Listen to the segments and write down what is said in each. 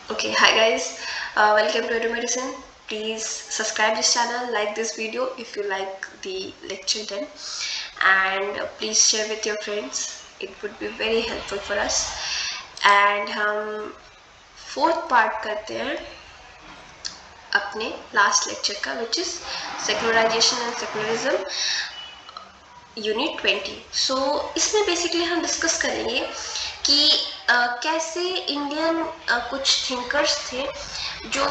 Okay, hi guys, welcome to Edu Medicine. Please subscribe this channel, like this video if you like the lecture then, and please share with your friends. It would be very helpful for us. And हम fourth part करते हैं अपने last lecture का, which is secularisation and secularism unit 20। So इसमें basically हम discuss करेंगे कि कैसे इंडियन कुछ थिंकर्स थे जो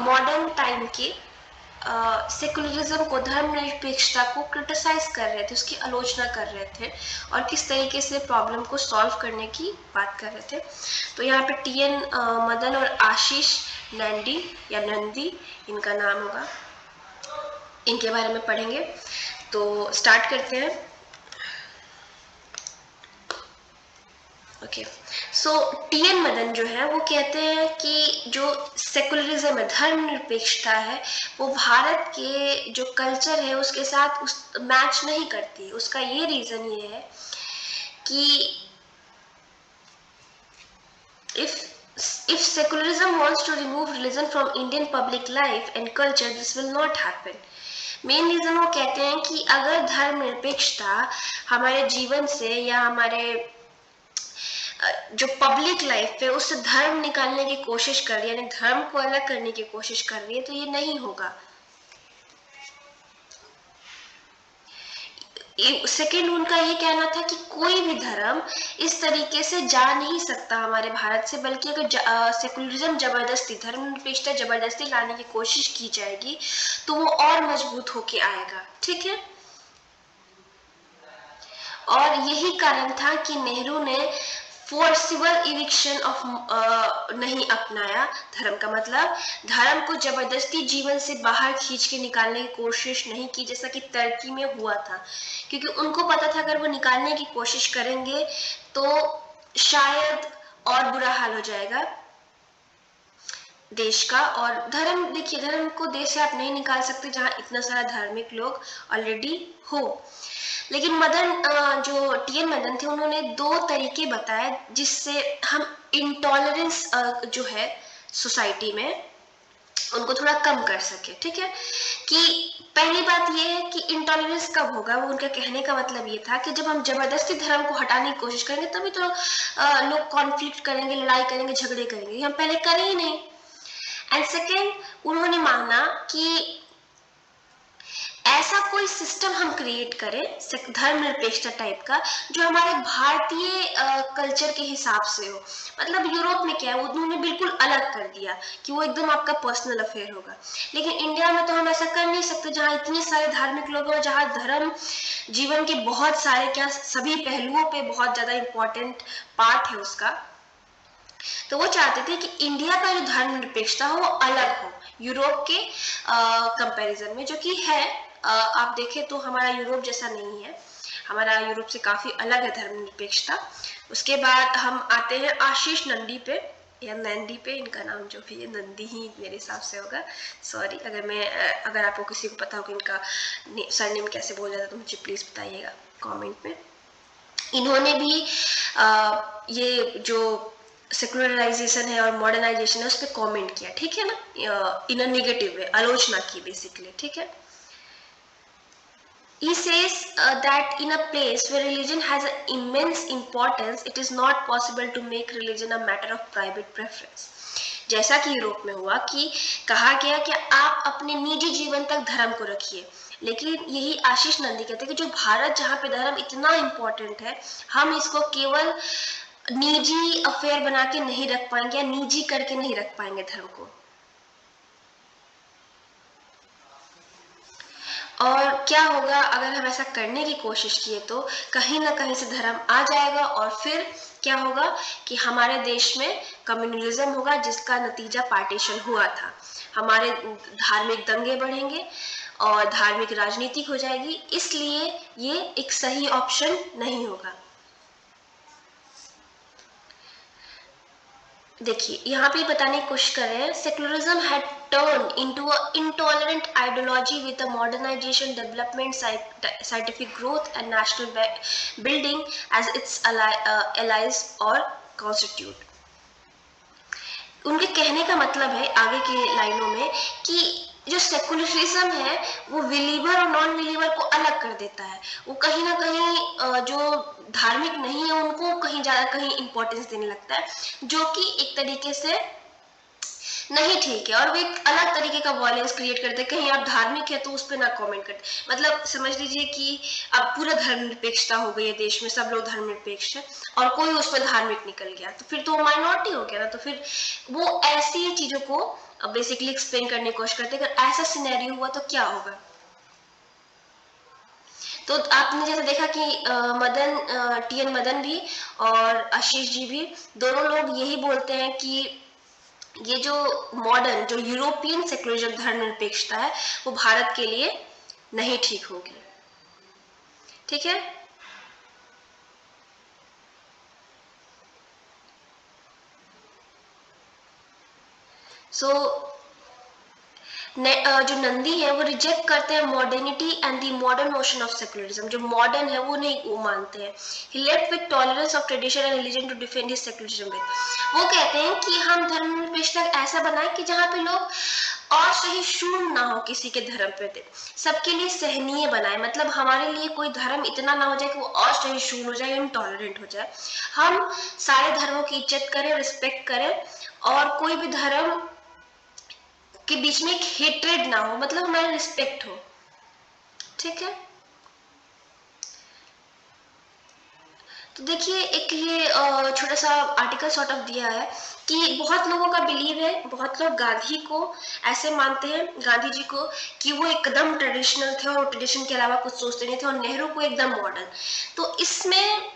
मॉडर्न टाइम के सेकुलरिज्म को, धर्मनिरपेक्षता को क्रिटिसाइज कर रहे थे, उसकी आलोचना कर रहे थे और किस तरीके से प्रॉब्लम को सॉल्व करने की बात कर रहे थे। तो यहाँ पे टी.एन. मदन और आशीष नंदी या नंदी इनका नाम होगा, इनके बारे में पढ़ेंगे। तो स्टार्ट करते हैं। ओके, सो टी.एन. मदन जो है वो कहते हैं कि जो सेकुलरिज्म है, धर्मनिरपेक्षता है, वो भारत के जो कल्चर है उसके साथ उस मैच नहीं करती। उसका ये रीजन ये है कि if secularism wants to remove religion from Indian public life and culture, this will not happen. Main reason वो कहते हैं कि अगर धर्मनिरपेक्षता हमारे जीवन से या हमारे जो पब्लिक लाइफ है उससे धर्म निकालने की कोशिश कर रही है, यानी धर्म को अलग करने की कोशिश कर रही है, तो ये नहीं होगा। सेकेंड उनका ये कहना था कि कोई भी धर्म इस तरीके से जा नहीं सकता हमारे भारत से, बल्कि अगर सेकुलरिज्म जबरदस्ती, धर्मनिरपेक्षता जबरदस्ती लाने की कोशिश की जाएगी तो वो और मजबूत होके आएगा। ठीक है, और यही कारण था कि नेहरू ने फोर्सिबल इविक्शन ऑफ नहीं अपनाया। धर्म का मतलब धर्म को जबरदस्ती जीवन से बाहर खींच के निकालने की कोशिश नहीं की, जैसा कि टर्की में हुआ था, क्योंकि उनको पता था अगर वो निकालने की कोशिश करेंगे तो शायद और बुरा हाल हो जाएगा देश का। और धर्म, देखिए, धर्म को देश से आप नहीं निकाल सकते जहां इतना सारा धार्मिक लोग ऑलरेडी हो। लेकिन मदन, जो टी.एन. मदन थे, उन्होंने दो तरीके बताए जिससे हम इंटॉलरेंस जो है सोसाइटी में उनको थोड़ा कम कर सके। ठीक है, कि पहली बात ये है कि इंटॉलरेंस कब होगा, वो उनका कहने का मतलब ये था कि जब हम जबरदस्ती धर्म को हटाने की कोशिश करेंगे तभी तो लोग कॉन्फ्लिक्ट करेंगे, लड़ाई करेंगे, झगड़े करेंगे। हम पहले करें ही नहीं। एंड सेकेंड, उन्होंने माना कि ऐसा कोई सिस्टम हम क्रिएट करें धर्मनिरपेक्षता टाइप का जो हमारे भारतीय कल्चर के हिसाब से हो। मतलब यूरोप में क्या है, उन्होंने बिल्कुल अलग कर दिया कि वो एकदम आपका पर्सनल अफेयर होगा। लेकिन इंडिया में तो हम ऐसा कर नहीं सकते, जहाँ इतने सारे धार्मिक लोग हैं, जहाँ धर्म जीवन के बहुत सारे, क्या सभी पहलुओं पे बहुत ज्यादा इंपॉर्टेंट पार्ट है उसका। तो वो चाहते थे कि इंडिया का जो धर्मनिरपेक्षता हो वो अलग हो यूरोप के कंपैरिजन में, जो कि है। आप देखें तो हमारा यूरोप जैसा नहीं है, हमारा यूरोप से काफी अलग है धर्मनिरपेक्षता। उसके बाद हम आते हैं आशीष नंदी पे या नंदी पे, इनका नाम जो भी है, नंदी ही मेरे हिसाब से होगा। सॉरी अगर आपको किसी को पता हो कि इनका सरनेम कैसे बोला जाता है तो मुझे प्लीज बताइएगा कमेंट में। इन्होंने भी ये जो सेकुलराइजेशन है और मॉडर्नाइजेशन है उस पर कॉमेंट किया। ठीक है ना, इन अ नेगेटिव वे, आलोचना की बेसिकली। ठीक है, he says that in a place where religion has an immense importance, it is not possible to make religion a matter of private preference. जैसा कि यूरोप में हुआ कि कहा गया कि आप अपने निजी जीवन तक धर्म को रखिए, लेकिन यही आशीष नंदी कहते हैं कि जो भारत, जहाँ पे धर्म इतना इम्पोर्टेंट है, हम इसको केवल निजी अफेयर बना के नहीं रख पाएंगे या निजी करके नहीं रख पाएंगे धर्म को। और क्या होगा अगर हम ऐसा करने की कोशिश किए, तो कहीं ना कहीं से धर्म आ जाएगा और फिर क्या होगा कि हमारे देश में कम्युनलिज्म होगा, जिसका नतीजा पार्टीशन हुआ था। हमारे धार्मिक दंगे बढ़ेंगे और धार्मिक राजनीति हो जाएगी, इसलिए ये एक सही ऑप्शन नहीं होगा। देखिए, यहाँ पे बताने की कोशिश कर रहे हैं, secularism had turned into an intolerant ideology with the modernization, development, scientific growth and national building as its allies or constitute. उनके कहने का मतलब है आगे की लाइनों में कि जो सेकुलरिज्म है वो बिलीवर और नॉन बिलीवर को अलग कर देता है। वो कहीं ना कहीं जो धार्मिक नहीं है उनको कहीं ज्यादा कहीं इंपॉर्टेंस देने लगता है, जो कि एक तरीके से नहीं ठीक है। और वो एक अलग तरीके का वॉयलेंस क्रिएट करते हैं, कहीं आप धार्मिक है तो उस पर ना कमेंट करते। मतलब समझ लीजिए कि अब पूरा धर्मनिरपेक्षता हो गई है देश में, सब लोग धर्मनिरपेक्ष है और कोई उसमें धार्मिक निकल गया तो फिर तो वो माइनॉरिटी हो गया ना। तो फिर वो ऐसी चीजों को बेसिकली एक्सप्लेन करने की कोशिश करते हैं, अगर ऐसा सिनेरियो हुआ तो क्या होगा। तो आपने जैसे देखा कि टीएन मदन भी और आशीष जी भी दोनों लोग यही बोलते हैं कि ये जो मॉडर्न जो यूरोपियन सेक्युलरिज्म धर्मनिरपेक्षता है वो भारत के लिए नहीं ठीक होगी। ठीक है। सो जो नंदी है वो रिजेक्ट करते हैं modernity and the modern notion of secularism. जो मॉडर्न है वो नहीं वो मानते हैं। He left with tolerance of tradition and religion to defend his secularism. वो कहते हैं कि हम धर्मनिरपेक्षता ऐसा बनाए कि जहाँ पे लोग असहिष्णु ना हो किसी के धर्म प्रति, सबके लिए सहनीय बनाए। मतलब हमारे लिए कोई धर्म इतना ना हो जाए कि वो असहिष्णु हो जाए, इनटॉलरेंट हो जाए। हम सारे धर्मों की इज्जत करें, रिस्पेक्ट करें और कोई भी धर्म के बीच में एक हेट्रेड ना हो, मतलब हमारा रिस्पेक्ट हो। ठीक है। तो देखिए एक ये छोटा सा आर्टिकल सॉर्ट ऑफ दिया है कि बहुत लोगों का बिलीव है, बहुत लोग गांधी को ऐसे मानते हैं, गांधी जी को, कि वो एकदम ट्रेडिशनल थे और ट्रेडिशन के अलावा कुछ सोचते नहीं थे, और नेहरू को एकदम मॉडर्न। तो इसमें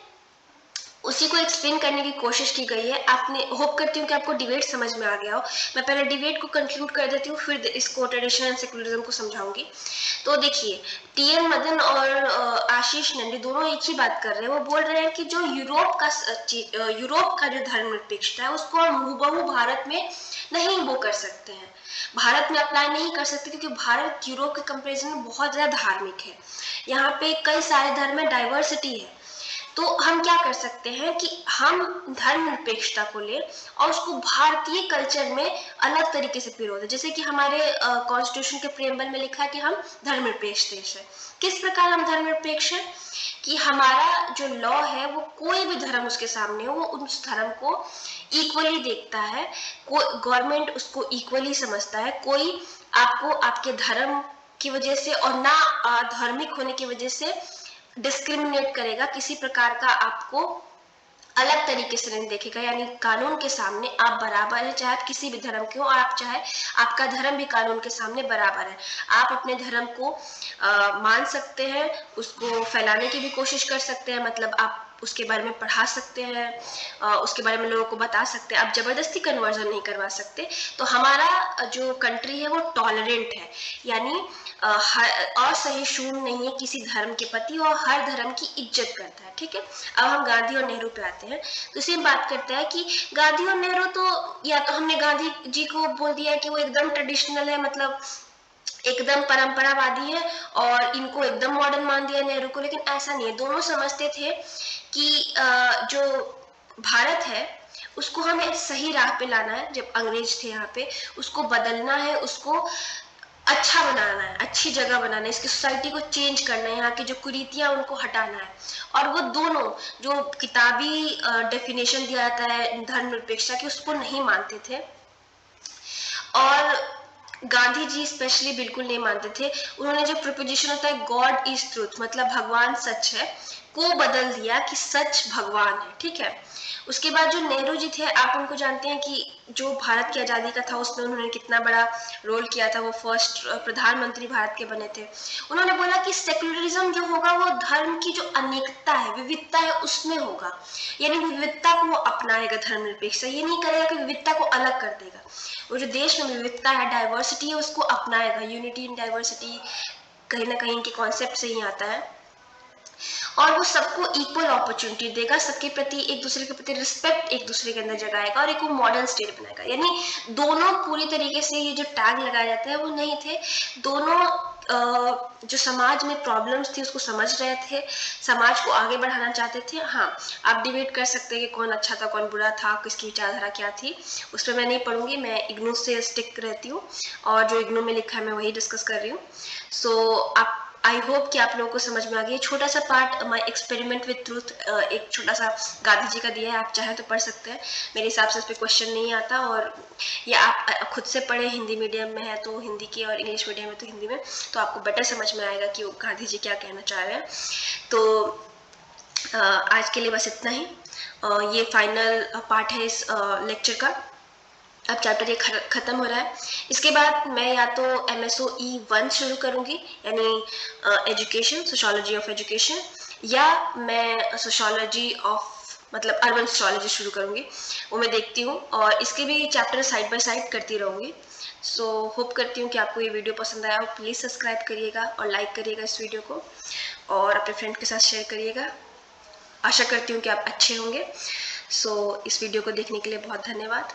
उसी को एक्सप्लेन करने की कोशिश की गई है। आपने होप करती हूँ कि आपको डिबेट समझ में आ गया हो। मैं पहले डिबेट को कंक्लूड कर देती हूँ, फिर इसको ट्रेडिशन एंड सेकुलरिज्म को समझाऊंगी। तो देखिए टीएन मदन और आशीष नंदी दोनों एक ही बात कर रहे हैं। वो बोल रहे हैं कि जो यूरोप का जो धर्मनिरपेक्षता है उसको हम हूबहू भारत में नहीं वो कर सकते हैं, भारत में अप्लाई नहीं कर सकते, क्योंकि भारत यूरोप के कंपेरिजन में बहुत ज्यादा धार्मिक है। यहाँ पे कई सारे धर्म में डाइवर्सिटी है। तो हम क्या कर सकते हैं कि हम धर्मनिरपेक्षता को ले और उसको भारतीय कल्चर में अलग तरीके से पिरो दें। जैसे कि हमारे कॉन्स्टिट्यूशन के प्रेम्बल में लिखा है कि हम धर्मनिरपेक्ष देश है। किस प्रकार हम धर्मनिरपेक्ष है कि हमारा जो लॉ है वो कोई भी धर्म उसके सामने हो वो उस धर्म को इक्वली देखता है, गवर्नमेंट उसको इक्वली समझता है। कोई आपको आपके धर्म की वजह से और ना धार्मिक होने की वजह से डिस्क्रिमिनेट करेगा, किसी प्रकार का आपको अलग तरीके से नहीं देखेगा। यानी कानून के सामने आप बराबर है, चाहे आप किसी भी धर्म के हो, आप चाहे आपका धर्म भी कानून के सामने बराबर है। आप अपने धर्म को मान सकते हैं, उसको फैलाने की भी कोशिश कर सकते हैं, मतलब आप उसके बारे में पढ़ा सकते हैं, उसके बारे में लोगों को बता सकते हैं, आप जबरदस्ती कन्वर्जन नहीं करवा सकते। तो हमारा जो कंट्री है वो टॉलरेंट है, यानी असहिष्णु नहीं है किसी धर्म के प्रति और हर धर्म की इज्जत करता है। ठीक है। अब हम गांधी और नेहरू पे आते हैं। तो इसे बात करते हैं कि गांधी और नेहरू तो, या तो हमने गांधी जी को बोल दिया कि वो एकदम ट्रेडिशनल है, मतलब एकदम परंपरावादी है, और इनको एकदम मॉडर्न मान दिया नेहरू को, लेकिन ऐसा नहीं है। दोनों समझते थे कि जो भारत है उसको हमें सही राह पे लाना है। जब अंग्रेज थे यहाँ पे उसको बदलना है, उसको अच्छा बनाना है, अच्छी जगह बनाना है, इसकी सोसाइटी को चेंज करना है, यहाँ की जो कुरीतियां उनको हटाना है। और वो दोनों जो किताबी डेफिनेशन दिया जाता है धर्मनिरपेक्षता की उसको नहीं मानते थे, और गांधी जी स्पेशली बिल्कुल नहीं मानते थे। उन्होंने जो प्रपोजिशन होता है गॉड इज ट्रूथ, मतलब भगवान सच है, को बदल दिया कि सच भगवान है। ठीक है। उसके बाद जो नेहरू जी थे, आप उनको जानते हैं कि जो भारत की आज़ादी का था उसमें उन्होंने कितना बड़ा रोल किया था। वो फर्स्ट प्रधानमंत्री भारत के बने थे। उन्होंने बोला कि सेक्युलरिज्म जो होगा वो धर्म की जो अनेकता है, विविधता है, उसमें होगा। यानी विविधता को वो अपनाएगा धर्मनिरपेक्षता, ये नहीं करेगा कि विविधता को अलग कर देगा। वो जो देश में विविधता है, डाइवर्सिटी है, उसको अपनाएगा। यूनिटी इन डाइवर्सिटी कहीं ना कहीं के कॉन्सेप्ट से ही आता है। और वो सबको इक्वल अपॉर्चुनिटी देगा, सबके प्रति एक दूसरे के प्रति रिस्पेक्ट एक दूसरे के अंदर जगाएगा, और एक वो मॉडर्न स्टेट बनाएगा। यानी दोनों पूरी तरीके से ये जो टैग लगाए जाते हैं वो नहीं थे, दोनों जो समाज में प्रॉब्लम्स थी उसको समझ रहे थे, समाज को आगे बढ़ाना चाहते थे। हाँ, आप डिबेट कर सकते हैं कि कौन अच्छा था कौन बुरा था, किसकी विचारधारा क्या थी, उस पर मैं नहीं पढ़ूंगी, मैं इग्नू से स्टिक रहती हूँ और जो इग्नू में लिखा है मैं वही डिस्कस कर रही हूँ। सो आप, आई होप कि आप लोगों को समझ में आ गया। छोटा सा part my experiment with truth, एक छोटा सा गांधी जी का दिया है, आप चाहें तो पढ़ सकते हैं। मेरे हिसाब से उस पर क्वेश्चन नहीं आता, और ये आप खुद से पढ़े, हिंदी मीडियम में है तो हिंदी के और इंग्लिश मीडियम में तो हिंदी में, तो आपको बेटर समझ में आएगा कि वो गांधी जी क्या कहना चाह रहे हैं। तो आज के लिए बस इतना ही। ये फाइनल पार्ट है इस लेक्चर का। अब चैप्टर ये खत्म हो रहा है। इसके बाद मैं या तो MSOE 1 शुरू करूंगी, यानी एजुकेशन, सोशोलॉजी ऑफ एजुकेशन, या मैं सोशोलॉजी ऑफ मतलब अर्बन सोशोलॉजी शुरू करूंगी, वो मैं देखती हूँ, और इसके भी चैप्टर साइड बाय साइड करती रहूंगी। सो होप करती हूँ कि आपको ये वीडियो पसंद आया हो। प्लीज़ सब्सक्राइब करिएगा और लाइक करिएगा इस वीडियो को, और अपने फ्रेंड के साथ शेयर करिएगा। आशा करती हूँ कि आप अच्छे होंगे। सो इस वीडियो को देखने के लिए बहुत धन्यवाद।